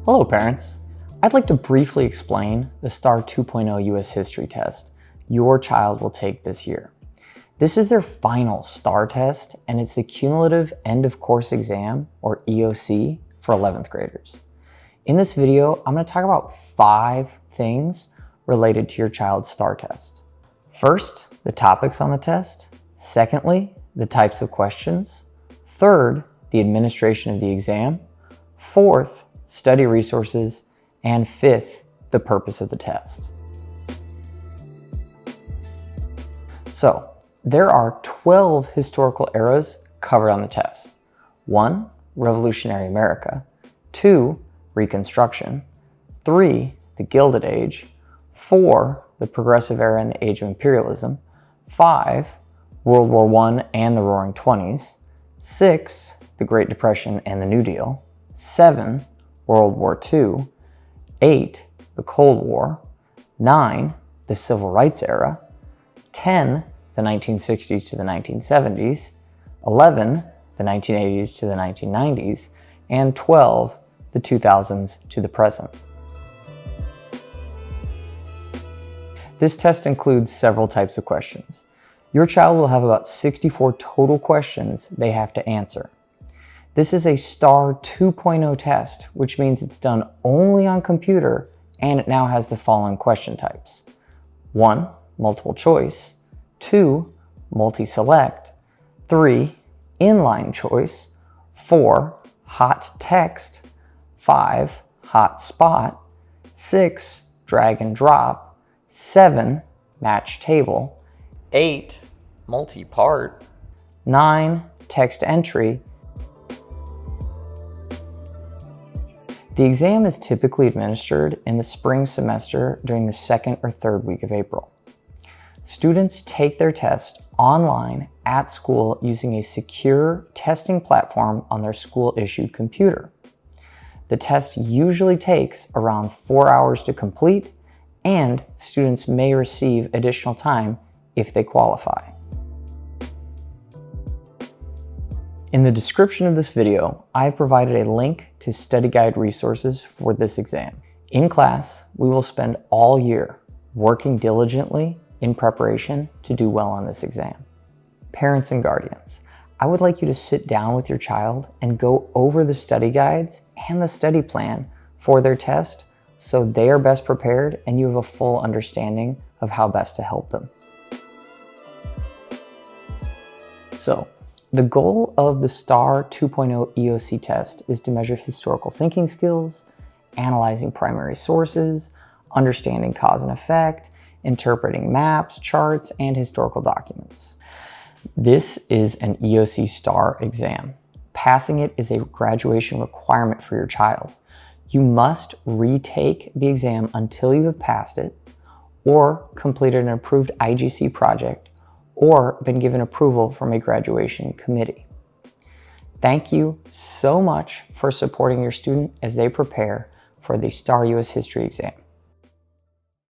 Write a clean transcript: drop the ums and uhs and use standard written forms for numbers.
Hello parents. I'd like to briefly explain the STAAR 2.0 U.S. History test your child will take this year. This is their final STAAR test, and it's the cumulative end of course exam, or EOC, for 11th graders. In this video, I'm going to talk about 5 things related to your child's STAAR test. First, the topics on the test. Secondly, the types of questions. Third, the administration of the exam. Fourth, study resources. And fifth, the purpose of the test. So, there are 12 historical eras covered on the test. 1, Revolutionary America. 2, Reconstruction. 3, the Gilded Age. 4, the Progressive Era and the Age of Imperialism. 5, World War I and the Roaring Twenties. 6, the Great Depression and the New Deal. 7, World War II. 8, the Cold War. 9, the Civil Rights Era. 10, the 1960s to the 1970s. 11, the 1980s to the 1990s. And 12, the 2000s to the present. This test includes several types of questions. Your child will have about 64 total questions they have to answer. This is a STAAR 2.0 test, which means it's done only on computer, and it now has the following question types. 1, multiple choice. 2, multi-select. 3, inline choice. 4, hot text. 5, hot spot. 6, drag and drop. 7, match table. 8, multi-part. 9, text entry. The exam is typically administered in the spring semester during the 2nd or 3rd week of April. Students take their test online at school using a secure testing platform on their school-issued computer. The test usually takes around 4 hours to complete, and students may receive additional time if they qualify. In the description of this video, I have provided a link to study guide resources for this exam. In class, we will spend all year working diligently in preparation to do well on this exam. Parents and guardians, I would like you to sit down with your child and go over the study guides and the study plan for their test so they are best prepared and you have a full understanding of how best to help them. So, the goal of the STAAR 2.0 EOC test is to measure historical thinking skills, analyzing primary sources, understanding cause and effect, interpreting maps, charts, and historical documents. This is an EOC STAAR exam. Passing it is a graduation requirement for your child. You must retake the exam until you have passed it, or completed an approved IGC project, or been given approval from a graduation committee. Thank you so much for supporting your student as they prepare for the STAAR U.S. History exam.